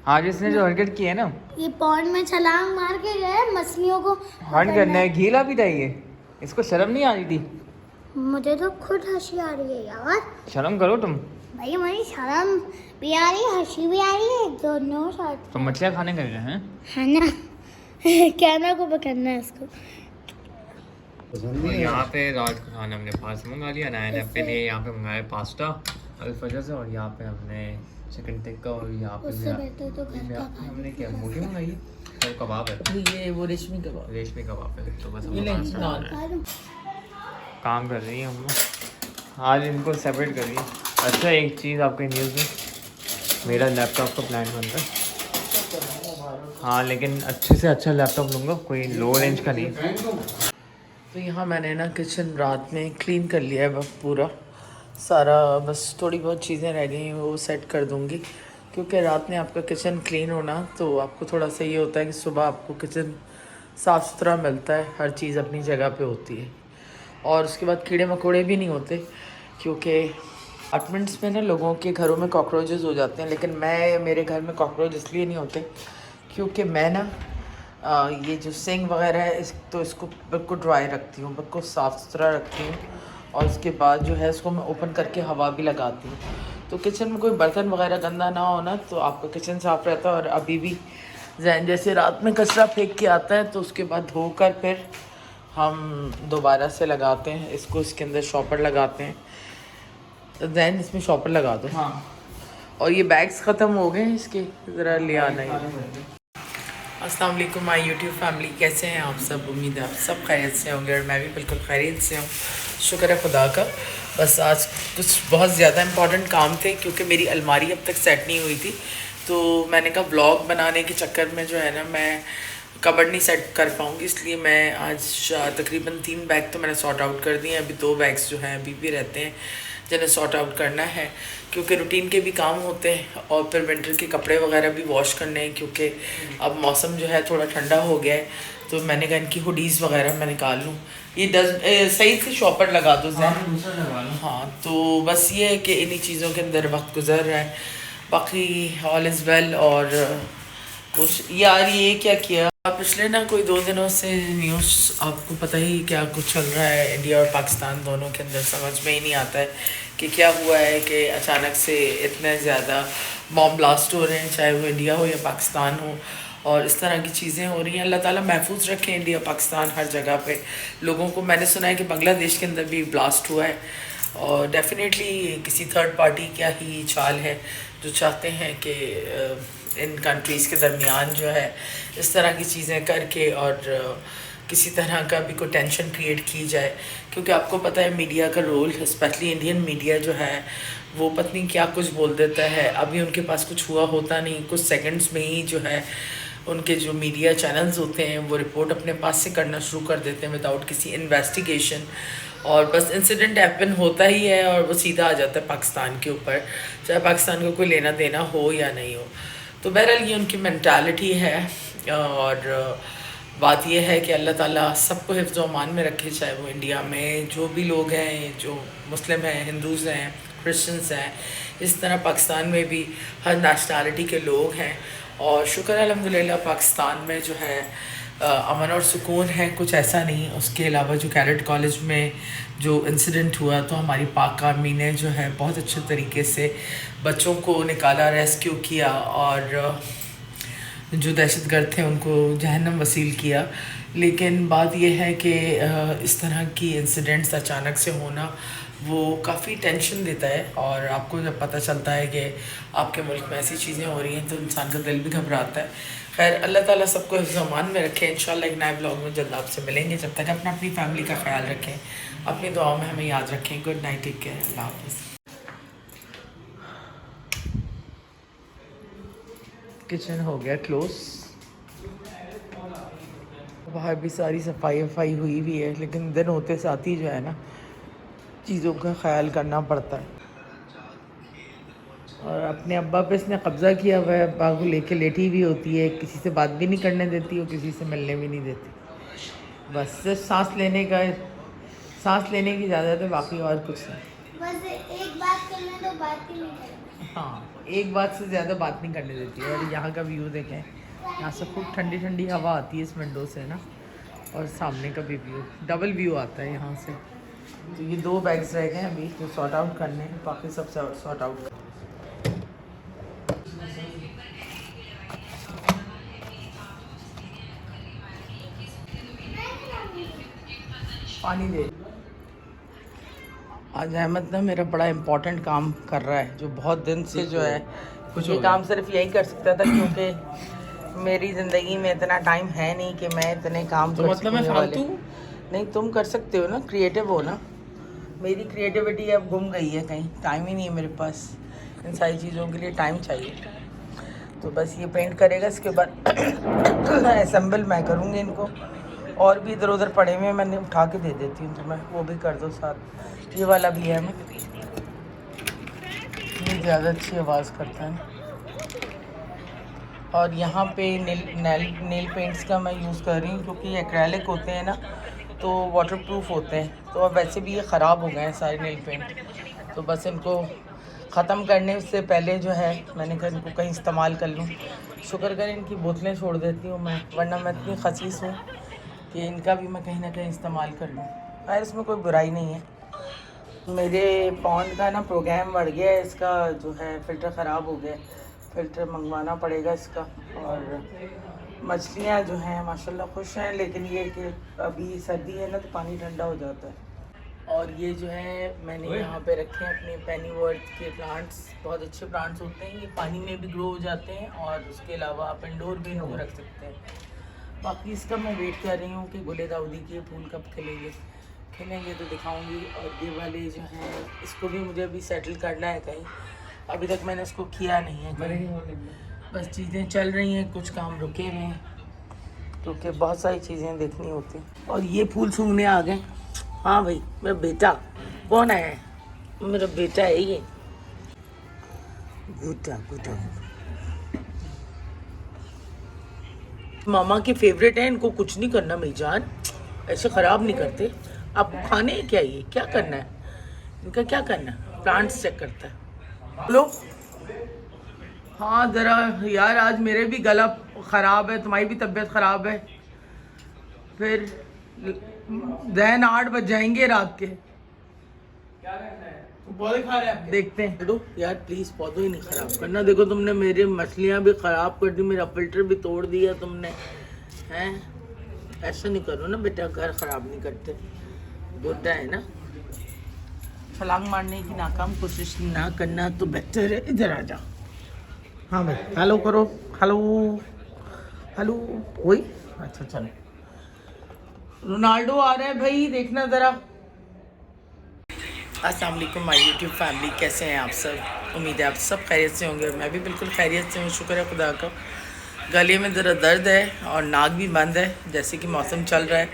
आज इसने जो हरकत की है ना, ये पॉन्ड में छलांग मार के गए मछलियों को हर्ट करना है, गीला भी था ये। इसको शर्म नहीं आ रही थी? मुझे तो खुद हंसी आ रही है यार। शर्म करो तुम। भाई हमारी शर्म भी आ रही है, हंसी भी आ रही है, दोनों साथ। तो मछलियाँ खाने गए हैं? है ना। कैमरा को पकड़ना है इसको। और यहाँ पे रात का खाना हमने फास्ट मंगा लिया। नायन अपने लिए यहाँ पे मंगाया पास्ता अल्फजर से, और यहाँ पे हमने चिकन टिक्का, और यहाँ पे उससे बेहतर तो घर का हमने क्या मोटी मंगाई है, और कबाब है, ये वो रेशमी कबाब। रेशमी कबाब है। तो बस हम ये लोग लेंगे नाश्ता नान। कर रहे हैं। काम कर रही है हम लोग आज, इनको सेपरेट कर रही है। अच्छा एक चीज़ आपके न्यूज़ में, मेरा लैपटॉप का प्लान बन रहा है। हाँ लेकिन अच्छे से अच्छा लैपटॉप लूँगा, कोई लो रेंज का नहीं। तो यहाँ मैंने ना किचन रात में क्लीन कर लिया है बस पूरा सारा, बस थोड़ी बहुत चीज़ें रह गई हैं वो सेट कर दूँगी, क्योंकि रात में आपका किचन क्लीन होना तो आपको थोड़ा सा ये होता है कि सुबह आपको किचन साफ़ सुथरा मिलता है, हर चीज़ अपनी जगह पे होती है, और उसके बाद कीड़े मकोड़े भी नहीं होते, क्योंकि अपार्टमेंट्स में ना लोगों के घरों में कॉकरोचेस हो जाते हैं, लेकिन मेरे घर में कॉकरोच इसलिए नहीं होते क्योंकि मैं ना ये जो सिंक वगैरह है इसको बिल्कुल ड्राई रखती हूँ, बिल्कुल साफ़ सुथरा रखती हूँ, और उसके बाद जो है इसको मैं ओपन करके हवा भी लगाती हूँ, तो किचन में कोई बर्तन वगैरह गंदा ना हो ना, तो आपका किचन साफ़ रहता है। और अभी भी जैन जैसे रात में कचरा फेंक के आता है तो उसके बाद धोकर फिर हम दोबारा से लगाते हैं इसको, इसके अंदर शॉपर लगाते हैं। तो जैन इसमें शॉपर लगा दो। हाँ। और ये बैग्स ख़त्म हो गए हैं इसके, ज़रा ले आना है। अस्सलाम वालेकुम माय यूट्यूब फैमिली, कैसे हैं आप सब? उम्मीद है आप सब खैरियत से होंगे, और मैं भी बिल्कुल खैरियत से हूँ, शुक्र है खुदा का। बस आज कुछ बहुत ज़्यादा इंपॉर्टेंट काम थे, क्योंकि मेरी अलमारी अब तक सेट नहीं हुई थी, तो मैंने कहा व्लॉग बनाने के चक्कर में जो है ना मैं कबर्ड नहीं सेट कर पाऊँगी, इसलिए मैं आज तकरीबन 3 बैग तो मैंने सॉर्ट आउट कर दिए हैं। अभी 2 बैग्स जो हैं अभी भी रहते हैं जिन्हें सॉर्ट आउट करना है, क्योंकि रूटीन के भी काम होते हैं, और फिर विंटर के कपड़े वगैरह भी वॉश करने हैं, क्योंकि अब मौसम जो है थोड़ा ठंडा हो गया है, तो मैंने कहा इनकी हुडीज़ वगैरह मैं निकाल लूँ। ये सही से शॉपर लगा दो जैन। हाँ तो बस ये है कि इन्हीं चीज़ों के अंदर वक्त गुजर रहा है, बाकी ऑल इज़ वेल। और कुछ यार ये क्या किया पिछले ना कोई 2 दिनों से न्यूज़, आपको पता ही क्या कुछ चल रहा है इंडिया और पाकिस्तान दोनों के अंदर, समझ में ही नहीं आता है कि क्या हुआ है कि अचानक से इतने ज़्यादा बॉम्ब ब्लास्ट हो रहे हैं, चाहे वो इंडिया हो या पाकिस्तान हो, और इस तरह की चीज़ें हो रही हैं। अल्लाह ताला महफूज रखें इंडिया पाकिस्तान हर जगह पे लोगों को। मैंने सुना है कि बांग्लादेश के अंदर भी ब्लास्ट हुआ है, और डेफिनेटली किसी थर्ड पार्टी क्या ही चाल है जो चाहते हैं कि इन कंट्रीज़ के दरमियान जो है इस तरह की चीज़ें करके और किसी तरह का भी कोई टेंशन क्रिएट की जाए, क्योंकि आपको पता है मीडिया का रोल, स्पेशली इंडियन मीडिया जो है वो पत्नी क्या कुछ बोल देता है। अभी उनके पास कुछ हुआ होता नहीं, कुछ सेकंड्स में ही जो है उनके जो मीडिया चैनल्स होते हैं वो रिपोर्ट अपने पास से करना शुरू कर देते हैं विदाउट किसी इन्वेस्टिगेशन, और बस इंसिडेंट हैपन होता ही है और वो सीधा आ जाता है पाकिस्तान के ऊपर, चाहे पाकिस्तान को कोई लेना देना हो या नहीं हो। तो बहरहाल ये उनकी मेंटालिटी है, और बात यह है कि अल्लाह ताला सबको हिफ्ज़ अमान में रखे, चाहे वो इंडिया में जो भी लोग हैं, जो मुस्लिम हैं, हिंदूज़ हैं, क्रिश्चियंस हैं, इस तरह पाकिस्तान में भी हर नेशनलिटी के लोग हैं। और शुक्र अल्हम्दुलिल्लाह पाकिस्तान में जो है अमन और सुकून है, कुछ ऐसा नहीं। उसके अलावा जो कैडेट कॉलेज में जो इंसिडेंट हुआ, तो हमारी पाक आर्मी ने जो है बहुत अच्छे तरीके से बच्चों को निकाला, रेस्क्यू किया, और जो दहशतगर्द थे उनको जहन्नम वसील किया। लेकिन बात यह है कि इस तरह की इंसिडेंट्स अचानक से होना वो काफ़ी टेंशन देता है, और आपको जब पता चलता है कि आपके मुल्क में ऐसी चीज़ें हो रही हैं तो इंसान का दिल भी घबराता है। खैर अल्लाह ताला सबको हिफ्ज़-ओ-अमान में रखें। इंशाल्लाह एक नए ब्लॉग में जल्द आपसे मिलेंगे। जब तक अपनी फैमिली का ख्याल रखें, अपनी दुआओं में हमें याद रखें। गुड नाइट, टेक केयर, अल्लाह हाफ़िज़। किचन हो गया क्लोज, बाहर भी सारी सफाई हुई भी है, लेकिन दिन होते साथ ही जो है ना चीज़ों का ख्याल करना पड़ता है। और अपने अब्बा पे इसने कब्ज़ा किया हुआ है, अब्बा को लेके लेटी हुई होती है, किसी से बात भी नहीं करने देती और किसी से मिलने भी नहीं देती। बस सिर्फ सांस लेने की इजाज़त है, बाकी और कुछ नहीं। बस एक बात करना तो बात ही नहीं करना। हाँ एक बात से ज़्यादा बात नहीं करने देती है। और यहाँ का व्यू देखें, यहाँ से खूब ठंडी ठंडी हवा आती है इस विंडो से ना, और सामने का भी व्यू, डबल व्यू आता है यहाँ से। तो ये 2 बैग्स रह गए अभी जो सॉर्ट आउट करने हैं, बाकी सब सॉर्ट आउट। पानी दे। आज अहमद ना मेरा बड़ा इम्पोर्टेंट काम कर रहा है, जो बहुत दिन से जो है कुछ ये काम सिर्फ यही कर सकता था, क्योंकि मेरी ज़िंदगी में इतना टाइम है नहीं कि मैं इतने काम तो मतलब मैं फालतू नहीं, तुम कर सकते हो ना, क्रिएटिव हो ना। मेरी क्रिएटिविटी अब गुम गई है कहीं, टाइम ही नहीं है मेरे पास, इन सारी चीज़ों के लिए टाइम चाहिए। तो बस ये पेंट करेगा, इसके बाद असेंबल मैं करूँगी इनको। और भी इधर उधर पड़े हुए मैंने उठा के दे देती हूँ, तो मैं वो भी कर दो साथ। ये वाला भी है, मैं ये ज़्यादा अच्छी आवाज़ करता है। और यहाँ पे नेल पेंट्स का मैं यूज़ कर रही हूँ, क्योंकि ये एक्रेलिक होते हैं ना, तो वाटरप्रूफ होते हैं। तो अब वैसे भी ये ख़राब हो गए हैं सारे नेल पेंट, तो बस इनको ख़त्म करने से पहले जो है मैंने कहा इनको कहीं इस्तेमाल कर लूँ। शुक्र कर इनकी बोतलें छोड़ देती हूँ मैं, वरना मैं इतनी खसीस हूँ कि इनका भी मैं कहीं ना कहीं इस्तेमाल कर लूँ। खैर इसमें कोई बुराई नहीं है। मेरे पॉन्ड का ना प्रोग्राम बढ़ गया है, इसका जो है फ़िल्टर ख़राब हो गया, फ़िल्टर मंगवाना पड़ेगा इसका। और मछलियाँ जो हैं माशाल्लाह खुश हैं, लेकिन ये कि अभी सर्दी है ना तो पानी ठंडा हो जाता है। और ये जो है मैंने यहाँ पे रखे हैं अपने पेनीवर्थ के प्लांट्स, बहुत अच्छे प्लांट्स होते हैं, ये पानी में भी ग्रो हो जाते हैं और उसके अलावा आप इंडोर भी इनको रख सकते हैं। बाकी इसका मैं वेट कर रही हूँ कि गुले दाऊदी के फूल कब खिलेंगे तो दिखाऊंगी। और ये वाले जो हैं इसको भी मुझे अभी सेटल करना है कहीं, अभी तक मैंने इसको किया नहीं है कहीं। बस चीज़ें चल रही हैं, कुछ काम रुके हुए हैं, क्योंकि बहुत सारी चीज़ें देखनी होती हैं। और ये फूल सूंघने आ गए। हाँ भाई, मेरा बेटा कौन है? मेरा बेटा है ये, बेटा मामा के फेवरेट है, इनको कुछ नहीं करना मेरी जान, ऐसे ख़राब नहीं करते। आपको खाने हैं क्या? ये क्या करना है इनका, क्या करना है? प्लांट्स चेक करता है। बोलो। हाँ ज़रा यार, आज मेरे भी गला ख़राब है, तुम्हारी भी तबीयत ख़राब है, फिर दैन 8 बज जाएंगे रात के। क्या करना है? पौधे खा रहे हैं, देखते हैं। दो यार प्लीज़, पौधे ही नहीं ख़राब करना। देखो तुमने मेरी मछलियाँ भी ख़राब कर दी, मेरा फ़िल्टर भी तोड़ दिया तुमने, हैं? ऐसा नहीं करो ना बेटा, घर ख़राब नहीं करते, बुढ़ा है ना। छलांग मारने की नाकाम कोशिश ना करना तो बेहतर है। इधर आ जा। हाँ भाई, हेलो करो, हेलो हेलो। वही अच्छा चलो, रोनाल्डो आ रहा है भाई, देखना ज़रा। अस्सलाम वालेकुम माय यूट्यूब फैमिली, कैसे हैं आप सब? उम्मीद है आप सब खैरियत से होंगे। मैं भी बिल्कुल खैरियत से हूँ, शुक्र है खुदा का। गले में ज़रा दर्द है और नाक भी बंद है, जैसे कि मौसम चल रहा है।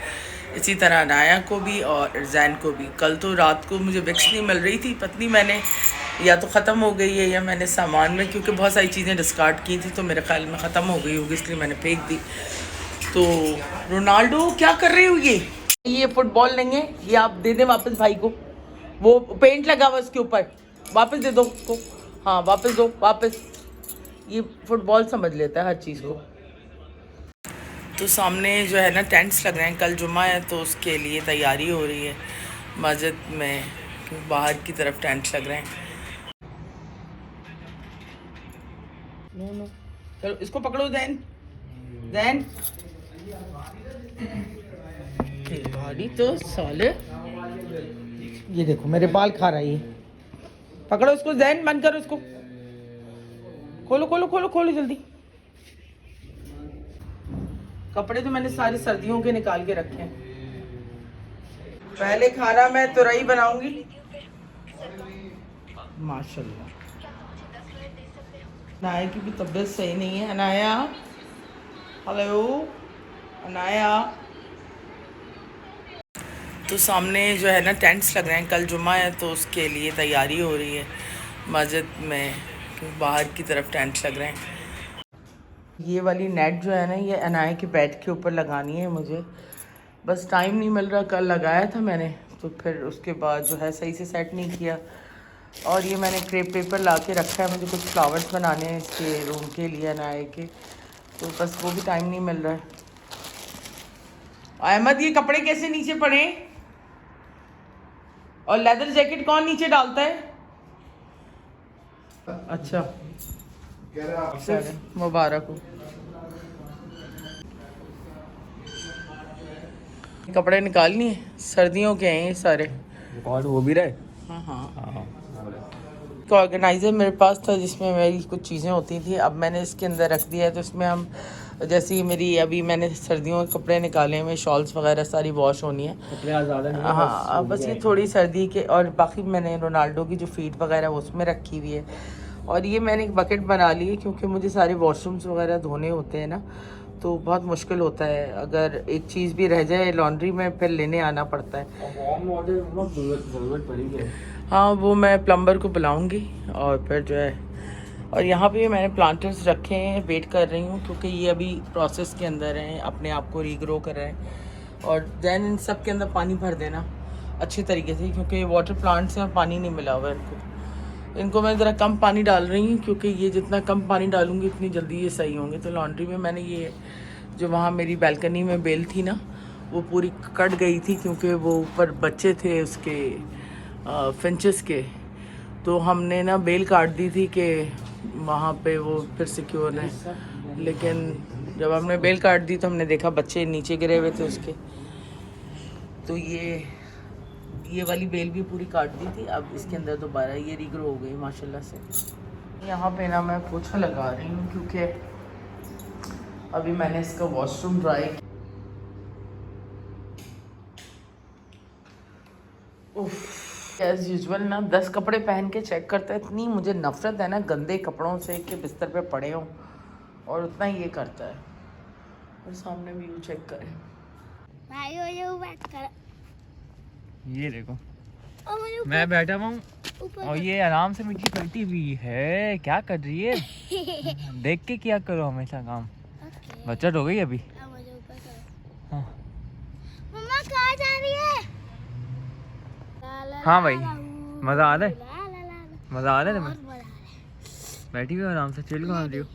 इसी तरह अनाया को भी और जैन को भी। कल तो रात को मुझे विक्स नहीं मिल रही थी, पत्नी मैंने या तो ख़त्म हो गई है या मैंने सामान में, क्योंकि बहुत सारी चीज़ें डिस्कार्ड की थी तो मेरे ख्याल में ख़त्म हो गई होगी, इसलिए मैंने फेंक दी। तो रोनाल्डो क्या कर रही हो? ये फुटबॉल लेंगे, ये आप दे दें वापस भाई को, वो पेंट लगा हुआ इसके ऊपर, वापस दे दो उसको। हाँ वापस दो, वापस। ये फुटबॉल समझ लेता है हर चीज़ को। तो सामने जो है ना टेंट्स लग रहे हैं, कल जुम्मा है तो उसके लिए तैयारी हो रही है मस्जिद में, बाहर की तरफ टेंट्स लग रहे हैं। नो चलो इसको पकड़ो जैन, जैन भारी तो साले। ये देखो मेरे बाल खा रहा है ये, पकड़ो इसको जैन, बंद करो इसको, खोलो खोलो खोलो खोलो जल्दी। कपड़े तो मैंने सारे सर्दियों के निकाल के रखे हैं। पहले खाना मैं तुरई बनाऊंगी माशाल्लाह। अनाया की भी तबीयत सही नहीं है। अनाया, हेलो अनाया। तो सामने जो है ना टेंट्स लग रहे हैं, कल जुम्मा है तो उसके लिए तैयारी हो रही है मस्जिद में, बाहर की तरफ टेंट्स लग रहे हैं। ये वाली नेट जो है ना, ये अनाया के बेड के ऊपर लगानी है मुझे, बस टाइम नहीं मिल रहा। कल लगाया था मैंने तो फिर उसके बाद जो है सही से सेट नहीं किया, और ये मैंने क्रेप पेपर ला के रखा है, मुझे कुछ फ्लावर्स बनाने हैं इसके रूम के लिए नए के, तो बस वो भी टाइम नहीं मिल रहा है। अहमद ये कपड़े कैसे नीचे पड़े? और लेदर जैकेट कौन नीचे डालता है? अच्छा सिर्फ मुबारक हो। कपड़े निकालनी है, सर्दियों के हैं ये सारे। रिकॉर्ड हो भी रहे। हाँ हाँ। हाँ तो ऑर्गेनाइज़र मेरे पास था जिसमें मेरी कुछ चीज़ें होती थी, अब मैंने इसके अंदर रख दिया है। तो इसमें हम जैसे कि मेरी अभी मैंने सर्दियों के कपड़े निकाले हैं, शॉल्स वगैरह सारी वॉश होनी है। कपड़े ज़्यादा नहीं, हाँ बस ये थोड़ी सर्दी के, और बाकी मैंने रोनाल्डो की जो फीट वगैरह उसमें रखी हुई है। और ये मैंने एक बकेट बना ली है क्योंकि मुझे सारे वॉशरूम्स वगैरह धोने होते हैं ना, तो बहुत मुश्किल होता है। अगर एक चीज़ भी रह जाए लॉन्ड्री में फिर लेने आना पड़ता है। ज़रूरत पड़ी है। हाँ वो मैं प्लम्बर को बुलाऊंगी और फिर जो है। और यहाँ पे मैंने प्लांटर्स रखे हैं, वेट कर रही हूँ क्योंकि ये अभी प्रोसेस के अंदर हैं, अपने आप को रीग्रो कर रहे हैं। और दैन इन सब के अंदर पानी भर देना अच्छी तरीके से, क्योंकि वाटर प्लांट्स हैं, पानी नहीं मिला हुआ इनको मैं ज़रा कम पानी डाल रही हूँ क्योंकि ये जितना कम पानी डालूँगी उतनी जल्दी ये सही होंगे। तो लॉन्ड्री में मैंने ये जो वहाँ मेरी बैल्कनी में बेल थी ना, वो पूरी कट गई थी क्योंकि वो ऊपर बच्चे थे उसके फिंचेस के, तो हमने ना बेल काट दी थी कि वहाँ पे वो फिर सिक्योर रहें। लेकिन जब हमने बेल काट दी तो हमने देखा बच्चे नीचे गिरे हुए थे उसके, तो ये वाली बेल भी पूरी काट दी थी। अब इसके अंदर दोबारा ये रीग्रो हो गई माशाल्लाह से। यहाँ पे ना मैं पोछा लगा रही हूँ क्योंकि अभी मैंने इसका वॉशरूम ड्राई। एज यूजुअल ना 10 कपड़े पहन के चेक करता है। इतनी मुझे नफरत है ना गंदे कपड़ों से कि बिस्तर पे पड़े हों, और उतना ही ये करता है। और सामने व्यू चेक करें। भाई वो जो बैठ कर ये देखो और मुझे मैं बैठा हुआ हूँ ऊपर और ये आराम से मिट्टी पलटी हुई है। क्या कर रही है? देख के क्या करो हमेशा काम। ओके बचत हो गई अभी। अब मुझे ऊपर करो। हाँ, मम्मा कहाँ जा रही है? ला ला हाँ भाई, ला मज़ा आ रहा है? ला ला ला ला। मज़ा आ रहा है तुम्हें? बहुत मजा आ रहा है। बैठी हुई हो आराम से, चिल कर रही हो।